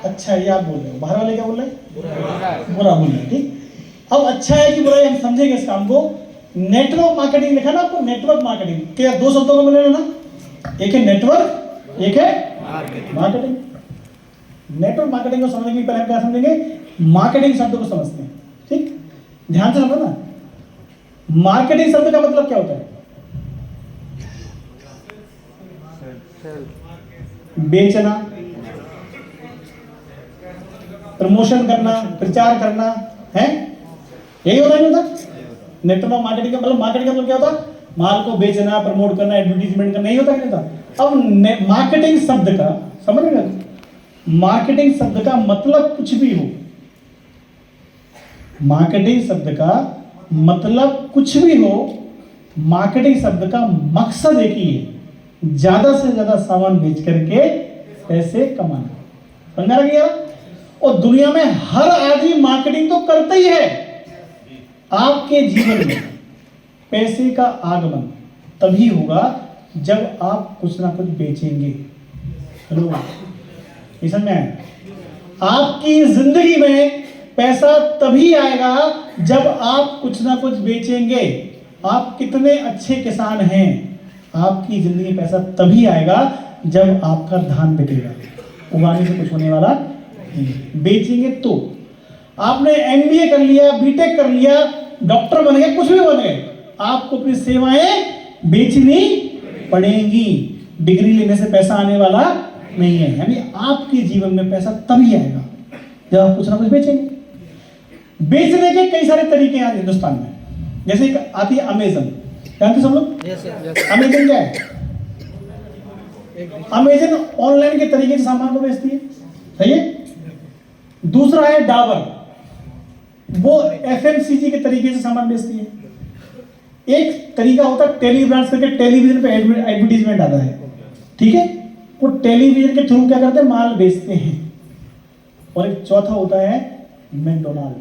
अच्छा है ये आप बोल रहे हो, बाहर वाले क्या बोल रहे हैं? बुरा बोल रहे हैं। ठीक, अब अच्छा है कि बुरा है हम समझेंगे इस काम को। नेटवर्क मार्केटिंग लिखा ना आपको, नेटवर्क मार्केटिंग क्या दो शब्दों को मिले ना, एक है नेटवर्क, एक है मार्केटिंग। नेटवर्क मार्केटिंग को समझने के लिए पहले हम क्या समझेंगे, मार्केटिंग शब्द को समझते हैं। ठीक, ध्यान से समझो ना, मार्केटिंग शब्द का मतलब क्या होता है? बेचना, प्रमोशन करना, प्रचार करना है, यही होता है ना। नेटवर्क मार्केटिंग का मतलब, मार्केटिंग का मतलब क्या होता? माल को बेचना, प्रमोट करना, एडवर्टीजमेंट करना, यही होता है ना। अब मार्केटिंग शब्द का समझ रहे हैं, मार्केटिंग शब्द का मतलब कुछ भी हो, मार्केटिंग शब्द का मतलब कुछ भी हो, मार्केटिंग शब्द का मकसद एक ही है, ज्यादा से ज्यादा सामान बेच करके पैसे कमाना। समझा गया? और दुनिया में हर आदमी मार्केटिंग तो करता ही है। आपके जीवन में पैसे का आगमन तभी होगा जब आप कुछ ना कुछ बेचेंगे। हेलो, ये समझ में आया? आपकी जिंदगी में पैसा तभी आएगा जब आप कुछ ना कुछ बेचेंगे। आप कितने अच्छे किसान हैं, आपकी जिंदगी में पैसा तभी आएगा जब आपका धान बिकेगा। उगाने से कुछ होने वाला नहीं, बेचेंगे तो। आपने एमबीए कर लिया, बीटेक कर लिया, डॉक्टर बन गए, कुछ भी बन गए, आपको अपनी सेवाएं बेचनी पड़ेंगी। डिग्री लेने से पैसा आने वाला नहीं है। यानी आपके जीवन में पैसा तभी आएगा जब आप कुछ ना कुछ बेचेंगे। बेचने के कई सारे तरीके हैं हिंदुस्तान में। जैसे एक आती है अमेजन, जानते सब लोग? अमेजन क्या है? अमेजन ऑनलाइन के तरीके से सामान को बेचती है, सही है। दूसरा है डाबर, वो एफएमसीजी के तरीके से सामान बेचती है। एक तरीका होता है टेलीब्रांड्स करके, टेलीविजन पे एडवर्टीजमेंट आता है, ठीक है, वो टेलीविजन के थ्रू क्या करते हैं, माल बेचते हैं। और एक चौथा होता है मैकडोनाल्ड,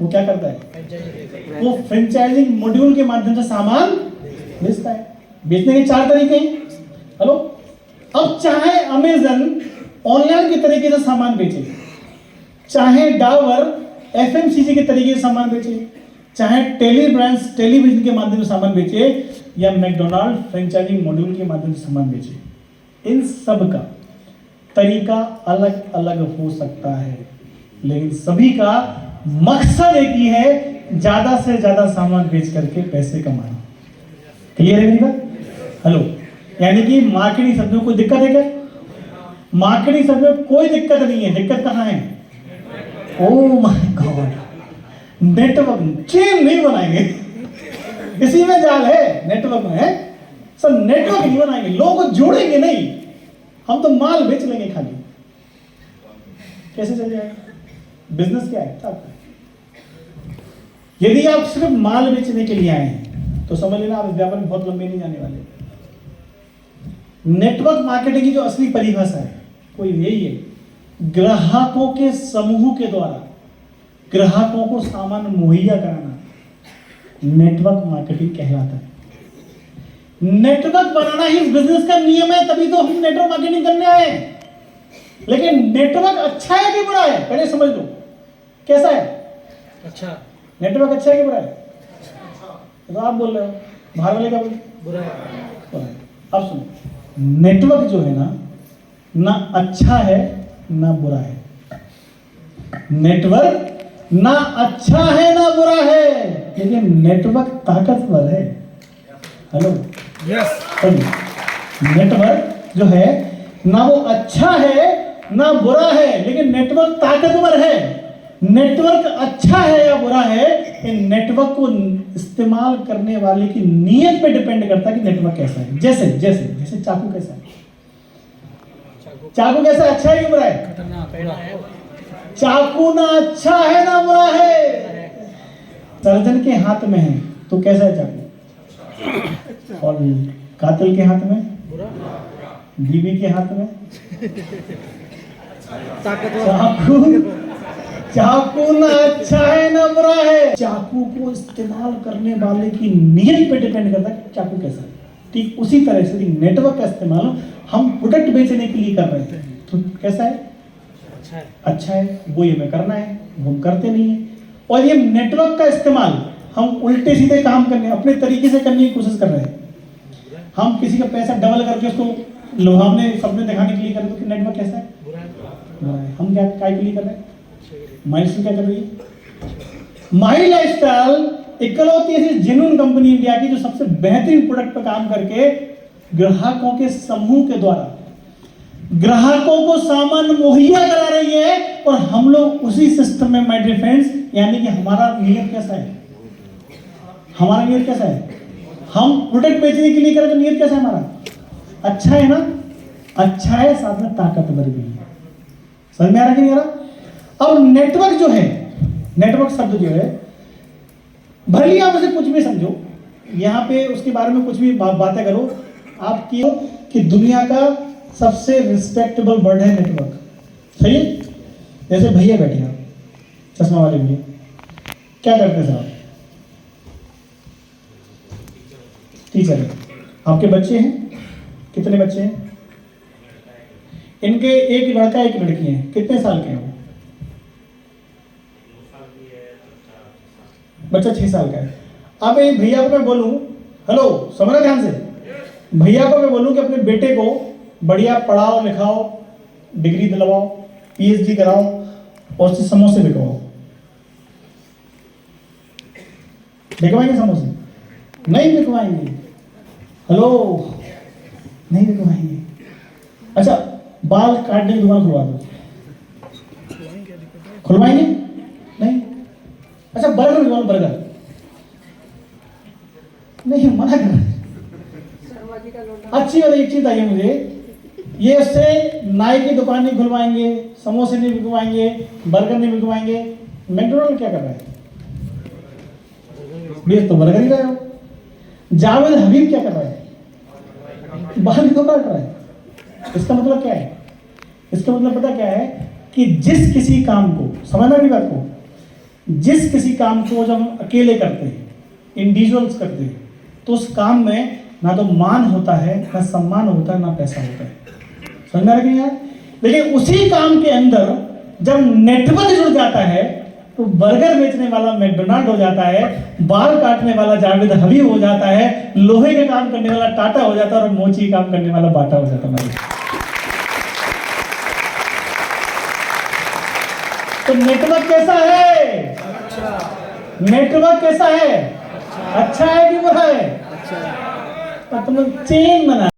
वो क्या करता है, वो फ्रेंचाइजिंग मॉड्यूल के माध्यम से सामान बेचता है। बेचने के चार तरीके हैं। हेलो, अब चाहे अमेजन ऑनलाइन के तरीके से सामान बेचे, चाहे डाबर एफएमसीजी के तरीके से सामान बेचे, चाहे टेलीब्रांड्स टेलीविजन के माध्यम से सामान बेचे, या मैकडोनाल्ड फ्रेंचाइजिंग मॉड्यूल के माध्यम से सामान बेचे, इन सब का तरीका अलग अलग हो सकता है, लेकिन सभी का मकसद एक ही है, ज्यादा से ज्यादा सामान बेच करके पैसे कमाना। क्लियर है मेरी बात? हेलो, यानी कि मार्केटिंग शब्द में कोई दिक्कत है क्या? मार्केटिंग शब्द में कोई दिक्कत नहीं है। दिक्कत कहां है? Oh my God, network chain नहीं बनाएंगे, इसी में जाल है, नेटवर्क में है। सब नेटवर्क नहीं बनाएंगे, लोगों को जोड़ेंगे नहीं, हम तो माल बेच लेंगे खाली। कैसे चल जाएगा? बिजनेस क्या है आपका? यदि आप सिर्फ माल बेचने के लिए आए हैं तो समझ लेना आप व्यापार में बहुत लंबे नहीं जाने वाले। नेटवर्क मार्केटिंग की जो असली परिभाषा है वो यही है, ग्राहकों के समूह के द्वारा ग्राहकों को सामान मुहैया कराना नेटवर्क मार्केटिंग कहलाता है। नेटवर्क बनाना ही इस बिजनेस का नियम है, तभी तो हम नेटवर्क मार्केटिंग करने आए हैं। लेकिन नेटवर्क अच्छा है कि बुरा है, पहले समझ लो। कैसा है? अच्छा। नेटवर्क अच्छा है कि बुरा है? तो आप बोल रहे हो, बाहर वाले क्या बोल? बुरा है। अब सुनो, नेटवर्क जो है ना अच्छा है ना बुरा है। नेटवर्क ना अच्छा है ना बुरा है, लेकिन नेटवर्क ताकतवर है। Hello, yes. नेटवर्क जो है ना वो अच्छा है ना बुरा है, लेकिन नेटवर्क ताकतवर है। नेटवर्क अच्छा है या बुरा है, इन नेटवर्क को इस्तेमाल करने वाले की नीयत पे डिपेंड करता है कि नेटवर्क कैसा है। जैसे जैसे जैसे चाकू कैसा है? चाकू कैसा, अच्छा है कि बुरा है? चाकू ना अच्छा है ना बुरा है। सर्जन के हाथ में है तो कैसा है चाकू? और कातिल के हाथ में, बीवी के हाथ में, चाकू ना अच्छा है ना बुरा है। चाकू को इस्तेमाल करने वाले की नीयत पे डिपेंड करता है कि चाकू कैसा है। ठीक उसी तरह से नेटवर्क का इस्तेमाल हम प्रोडक्ट बेचने के लिए कर रहे हैं तो कैसा है? अच्छा है, वो ये हमें करना है, वो हम करते नहीं है। और ये नेटवर्क का इस्तेमाल हम उल्टे सीधे काम करने, अपने तरीके से करने की कोशिश कर रहे हैं। हम किसी का पैसा डबल करके उसको लोभावने सपने दिखाने के लिए कर रहे हैं। नेटवर्क कैसा है? हम क्या काय के लिए कर रहे हैं? माइलस्टोन क्या कर रही है? माई लाइफस्टाइल इकलौती ऐसी जेन्युइन कंपनी इंडिया की जो सबसे बेहतरीन प्रोडक्ट पर काम करके ग्राहकों के समूह के द्वारा ग्राहकों को सामान मुहैया करा रही है। और हम लोग उसी सिस्टम में, माय डियर फ्रेंड्स, यानी कि हमारा नियत कैसा है? हमारा नियत कैसा है? हम प्रोडक्ट बेचने के लिए करें तो नियत कैसा है हमारा? अच्छा है ना? अच्छा है, साथ में ताकतवर भी है। समझ में आ रहा कि नहीं आ रहा? अब नेटवर्क जो है, नेटवर्क शब्द जो है, भले आप उसे कुछ भी समझो, यहाँ पे उसके बारे में कुछ भी बातें करो, आपकी कि दुनिया का सबसे रिस्पेक्टेबल वर्ड है नेटवर्क। सही है? जैसे भैया बैठे हैं, चश्मा वाले भैया, क्या करते हैं साहब? टीचर है। आपके बच्चे हैं? कितने बच्चे हैं? इनके एक लड़का एक लड़की है। कितने साल के हैं वो? बच्चा 6 साल का है। अब एक भैया को मैं बोलूं, हेलो समझना ध्यान से, भैया को मैं बोलूं कि अपने बेटे को बढ़िया पढ़ाओ लिखाओ, डिग्री दिलवाओ, पीएचडी कराओ और उससे समोसे बिकवाओ, बिकवाएंगे समोसे? नहीं बिकवाएंगे। हेलो, नहीं बिकवाएंगे। अच्छा, बाल काटने की दुकान खुलवा दो, खुलवाएंगे? नहीं। अच्छा, बर्गर दुकान, बर्गर नहीं, मना कर रहे। अच्छी बात, एक चीज आइए मुझे, ये उससे नाई की दुकान नहीं खुलवाएंगे, समोसे नहीं बिकवाएंगे, बर्गर नहीं बिकवाएंगे। मैकडोनल्ड क्या कर रहा है? बेच तो बर्गर ही रहे हो। जावेद हबीब क्या कर रहा है? बाहर ही तो काट रहा है। इसका मतलब क्या है? इसका मतलब पता क्या है कि जिस किसी काम को, समझना मेरी बात को, जिस किसी काम को जब हम अकेले करते हैं, इंडिविजुअल्स करते हैं, तो उस काम में ना तो मान होता है, ना सम्मान होता है, ना पैसा होता है। समझ में आ रहा है यार? लेकिन उसी काम के अंदर जब नेटवर्क जुड़ जाता है तो बर्गर बेचने वाला मैकडोनाल्ड हो जाता है, बाल काटने वाला जावेद हबीब हो जाता है, लोहे का काम करने वाला टाटा हो जाता है और मोची काम करने वाला बाटा हो जाता है। तो नेटवर्क कैसा है? नेटवर्क कैसा है? अच्छा है कि बुरा है? तो तुम चेन बना